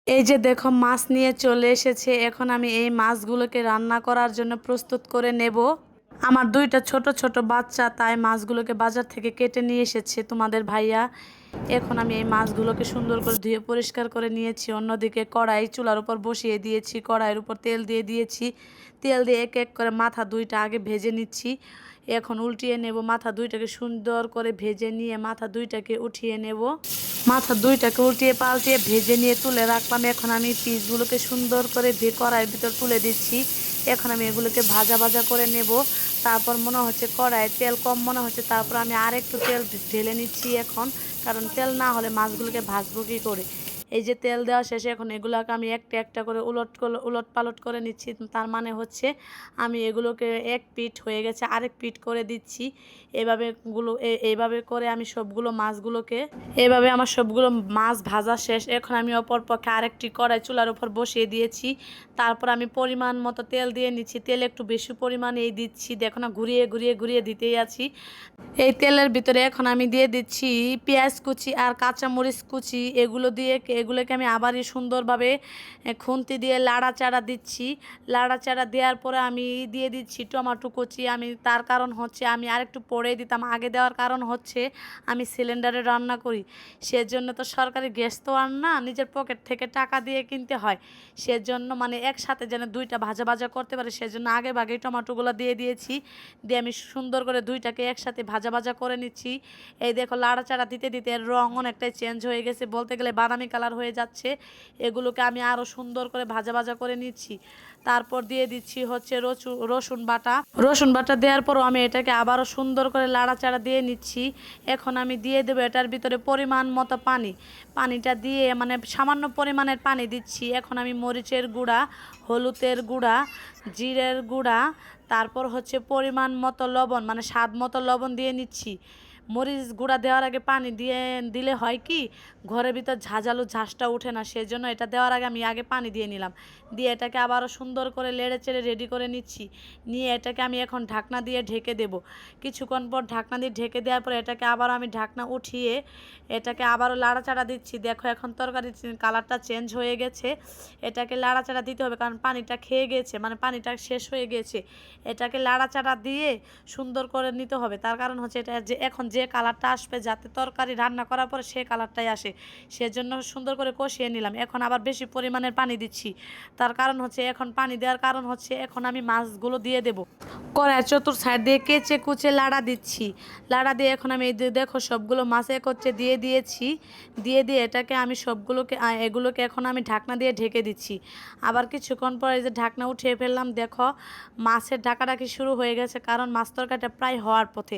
এই যে দেখো মাছ নিয়ে চলে এসেছে। এখন আমি এই মাছগুলোকে রান্না করার জন্য প্রস্তুত করে নেব। আমার দুইটা ছোট ছোট বাচ্চা, তাই মাছগুলোকে বাজার থেকে কেটে নিয়ে এসেছে তোমাদের ভাইয়া। এখন আমি এই মাছগুলোকে সুন্দর করে ধুয়ে পরিষ্কার করে নিয়েছি। অন্যদিকে কড়াই চুলার উপর বসিয়ে দিয়েছি, কড়াইয়ের উপর তেল দিয়ে দিয়েছি। তেল দিয়ে এক এক করে মাথা দুইটা আগে ভেজে নিচ্ছি। এখন উল্টিয়ে নেব, মাথা দুইটাকে সুন্দর করে ভেজে নিয়ে মাথা দুইটাকে উঠিয়ে নেব। মাথা দুইটাকে উল্টিয়ে পাল্টিয়ে ভেজে নিয়ে তুলে রাখলাম। এখন আমি পিসগুলোকে সুন্দর করে কড়াইয়ের ভিতর তুলে দিচ্ছি। এখন আমি এগুলোকে ভাজা ভাজা করে নেব। তারপর মনে হচ্ছে কড়াইয়ে তেল কম মনে হচ্ছে, তারপর আমি আরেকটু তেল ঢেলে নিচ্ছি এখন, কারণ তেল না হলে মাছগুলোকে ভাজবো কী করে। এই যে তেল দেওয়া শেষে এখন এগুলোকে আমি একটা একটা করে উলট পালট করে নিচ্ছি। তার মানে হচ্ছে আমি এগুলোকে এক পিঠ হয়ে গেছে আরেক পিঠ করে দিচ্ছি। এইভাবে করে আমি সবগুলো মাছগুলোকে এভাবে আমার সবগুলো মাছ ভাজা শেষ। এখন আমি অপর পক্ষে আরেকটি কড়াই চুলার উপর বসিয়ে দিয়েছি। তারপর আমি পরিমাণ মতো তেল দিয়ে নিচ্ছি। তেল একটু বেশি পরিমাণেই দিচ্ছি, দেখো না ঘুরিয়ে ঘুরিয়ে ঘুরিয়ে দিতেই আছি। এই তেলের ভিতরে এখন আমি দিয়ে দিচ্ছি পেঁয়াজ কুচি আর কাঁচামরিচ কুচি। এগুলোকে আমি আবারই সুন্দরভাবে খুন্তি দিয়ে লাড়াচাড়া দিচ্ছি। লাড়াচাড়া দেওয়ার পরে আমি দিয়ে দিচ্ছি টমেটো কুচি। তার কারণ হচ্ছে আমি আরেকটু পরে দিতাম, আগে দেওয়ার কারণ হচ্ছে আমি সিলিন্ডারে রান্না করি। সেজন্য তো সরকারি গ্যাস তো আর না, নিজের পকেট থেকে টাকা দিয়ে কিনতে হয়। সেজন্য মানে একসাথে যেন দুইটা ভাজা ভাজা করতে পারে, সেজন্য আগে ভাগেই টমেটোগুলো দিয়ে দিয়েছি। দিয়ে আমি সুন্দর করে দুইটাকে একসাথে ভাজা ভাজা করে নিচ্ছি। এই দেখো লাড়াচাড়া দিতে দিতে এর রং অনেকটাই চেঞ্জ হয়ে গেছে, বলতে গেলে বাদামি কালার হয়ে যাচ্ছে। এগুলোকে আমি আরও সুন্দর করে ভাজা ভাজা করে নিচ্ছি। তারপর দিয়ে দিচ্ছি হচ্ছে রসুন বাটা। রসুন বাটা দেওয়ার পরও আমি এটাকে আবারও সুন্দর করে লাড়াচাড়া দিয়ে নিচ্ছি। এখন আমি দিয়ে দেবো এটার ভিতরে পরিমাণ মতো পানি। পানিটা দিয়ে মানে সামান্য পরিমাণের পানি দিচ্ছি। এখন আমি মরিচের গুঁড়া, হলুদের গুঁড়া, জিরের গুঁড়া, তারপর হচ্ছে পরিমাণ মতো লবণ মানে স্বাদ মতো লবণ দিয়ে নিচ্ছি। মরিচ গুঁড়া দেওয়ার আগে পানি দিলে হয় কি, ঘরের ভিতর ঝাঁঝালো ঝাঁসটা ওঠে না, সেজন্য এটা দেওয়ার আগে আমি আগে পানি দিয়ে নিলাম। দিয়ে এটাকে আবারও সুন্দর করে লেড়ে চেড়ে রেডি করে নিচ্ছি। নিয়ে এটাকে আমি এখন ঢাকনা দিয়ে ঢেকে দেব। কিছুক্ষণ পর ঢাকনা দিয়ে ঢেকে দেওয়ার পর এটাকে আবারও আমি ঢাকনা উঠিয়ে এটাকে আবারও লাড়াচাড়া দিচ্ছি। দেখো এখন তরকারির কালারটা চেঞ্জ হয়ে গেছে। এটাকে লাড়াচাড়া দিতে হবে, কারণ পানিটা খেয়ে গেছে, মানে পানিটা শেষ হয়ে গেছে। এটাকে লাড়াচাড়া দিয়ে সুন্দর করে নিতে হবে। তার কারণ হচ্ছে এটা এখন যে কালারটা আসবে, যাতে তরকারি রান্না করার পরে সে কালারটাই আসে, সেজন্য সুন্দর করে কষিয়ে নিলাম। এখন আবার বেশি পরিমাণের পানি দিচ্ছি। তার কারণ হচ্ছে এখন পানি দেওয়ার কারণ হচ্ছে এখন আমি মাছগুলো দিয়ে দেবো। কড়াইয়ের চতুর সাইড দিয়ে কেচে কুচে লাড়া দিচ্ছি। লাড়া দিয়ে এখন আমি দেখো সবগুলো মাছ একত্রে দিয়ে দিয়েছি। দিয়ে এটাকে আমি এগুলোকে এখন আমি ঢাকনা দিয়ে ঢেকে দিচ্ছি। আবার কিছুক্ষণ পর এই যে ঢাকনা উঠিয়ে ফেললাম, দেখো মাছের ঢাকাঢাকি শুরু হয়ে গেছে, কারণ মাছ তরকারিটা প্রায় হওয়ার পথে।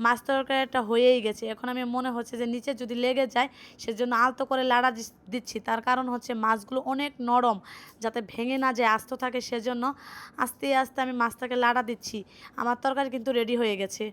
মাছ তরকারিটা হয়েই গেছে। এখন আমি মনে হচ্ছে যে নিচে যদি লেগে যায়, সেজন্য আলতো করে লাড়া দিচ্ছি। তার কারণ হচ্ছে মাছগুলো অনেক নরম, যাতে ভেঙে না যায়, আস্ত থাকে, সেজন্য আস্তে আস্তে আমি মাছটাকে লাড়া দিচ্ছি। আমার তরকারি কিন্তু রেডি হয়ে গেছে।